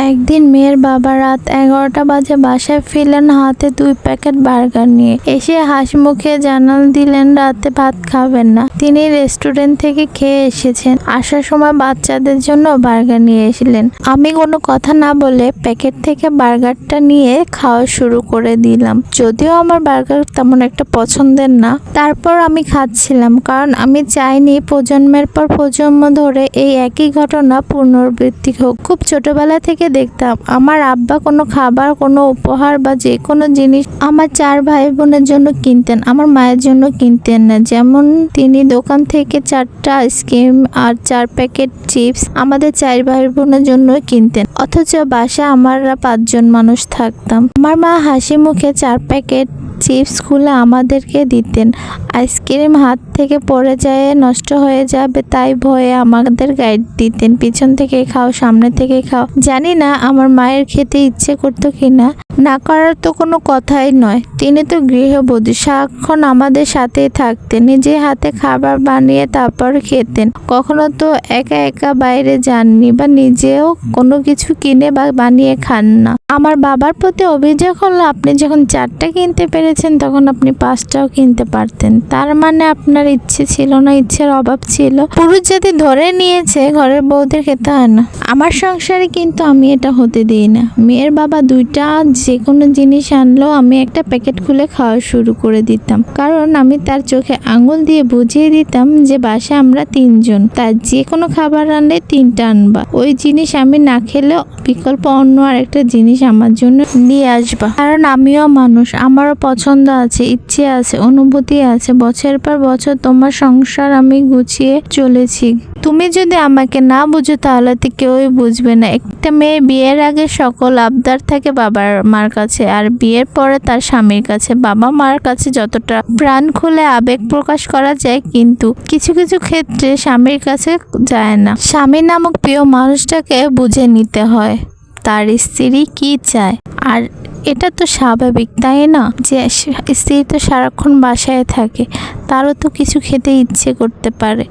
একদিন মেয়ের বাবা রাত 11টা বাজে বাসায় ফিরলেন হাতে 2 প্যাকেট বার্গার নিয়ে। এসে হাসি মুখে জানাল দিলেন রাতে ভাত খাবেন না, তিনি রেস্টুরেন্ট থেকে খেয়ে এসেছেন। আসার সময় বাচ্চাদের জন্য বার্গার নিয়ে এসেছিলেন। আমি কোনো কথা না বলে প্যাকেট থেকে বার্গারটা নিয়ে খাওয়া শুরু করে দিলাম। যদিও আমার বার্গার তেমন একটা পছন্দের না, তারপর আমি খাচ্ছিলাম, কারণ আমি চাইনি প্রজন্মের পর প্রজন্ম ধরে এই একই ঘটনা পুনরাবৃত্তি হোক। খুব ছোটবেলা থেকে দেখতাম আমার আব্বা কোনো খাবার, কোনো উপহার বা যে কোনো জিনিস আমার 4 ভাই বোনের জন্য কিনতেন, আমার মায়ের জন্য কিনতেন না। যেমন তিনি দোকান থেকে 4টা আইসক্রিম আর 4 প্যাকেট চিপস আমাদের 4 ভাই বোনের জন্য কিনতেন, অথচ বাসায় আমরা 5 জন মানুষ থাকতাম। আমার মা হাসি মুখে 4 প্যাকেট চিপস খুলে আমাদেরকে দিতেন। আইসক্রিম হাত থেকে পড়ে যায়, নষ্ট হয়ে যাবে তাই ভয়ে আমাদের গাইড দিতেন, পিছন থেকে খাও, সামনে থেকে খাও। জানি না আমার মায়ের খেতে ইচ্ছে করতো কিনা, না করার তো কোনো কথাই নয়। তিনি তো গৃহবধূ, সারাক্ষণ আমাদের সাথেই থাকতেন, নিজে হাতে খাবার বানিয়ে তারপর খেতেন। কখনো তো একা একা বাইরে যাননি বা নিজেও কোনো কিছু কিনে বা বানিয়ে খান না। আমার বাবার প্রতি অভিযোগ হলো, আপনি যখন 4টা কিনতে পেরেছেন তখন আপনি 5টাও কিনতে পারতেন। তার মানে আপনার ইচ্ছে ছিল না, ইচ্ছের অভাব ছিল। পুরুষ জাতি ধরে নিয়েছে ঘরের বউদের খেতে হয় না। আমার সংসারে কিন্তু আমি এটা হতে দিই না। মেয়ের বাবা 2টা যে কোনো জিনিস আনলো আমি একটা প্যাকেট খুলে খাওয়া শুরু করে দিতাম, কারণ আমি তার চোখে আঙুল দিয়ে বুঝিয়ে দিতাম যে বাসায় আমরা 3 জন, তার যে কোনো খাবার আনলে 3টা আনবা। ওই জিনিস আমি না খেলেও বিকল্প অন্য আরেকটা জিনিস আমার জন্য নিয়ে আসবা, কারণ আমিও মানুষ, আমারও পছন্দ আছে, ইচ্ছে আছে, অনুভূতি আছে। বছর পর বছর তোমার সংসার আমি গুছিয়ে চলেছি। তুমি যদি আমাকে না বুঝো তাহলে তো কেউই বুঝবে না। একটা মেয়ে বিয়ের আগে সকল আবদার থাকে বাবার মার কাছে, আর বিয়ের পরে তার স্বামীর কাছে। বাবা মার কাছে যতটা প্রাণ খুলে আবেগ প্রকাশ করা যায়, কিন্তু কিছু কিছু ক্ষেত্রে স্বামীর কাছে যায় না। স্বামী নামক প্রিয় মানুষটাকে বুঝে নিতে হয় তার স্ত্রী কি চায়, আর এটা তো স্বাভাবিক, তাই না? যে স্ত্রী তো সারাক্ষণ বাসায় থাকে, তারও তো কিছু খেতে ইচ্ছে করতে পারে।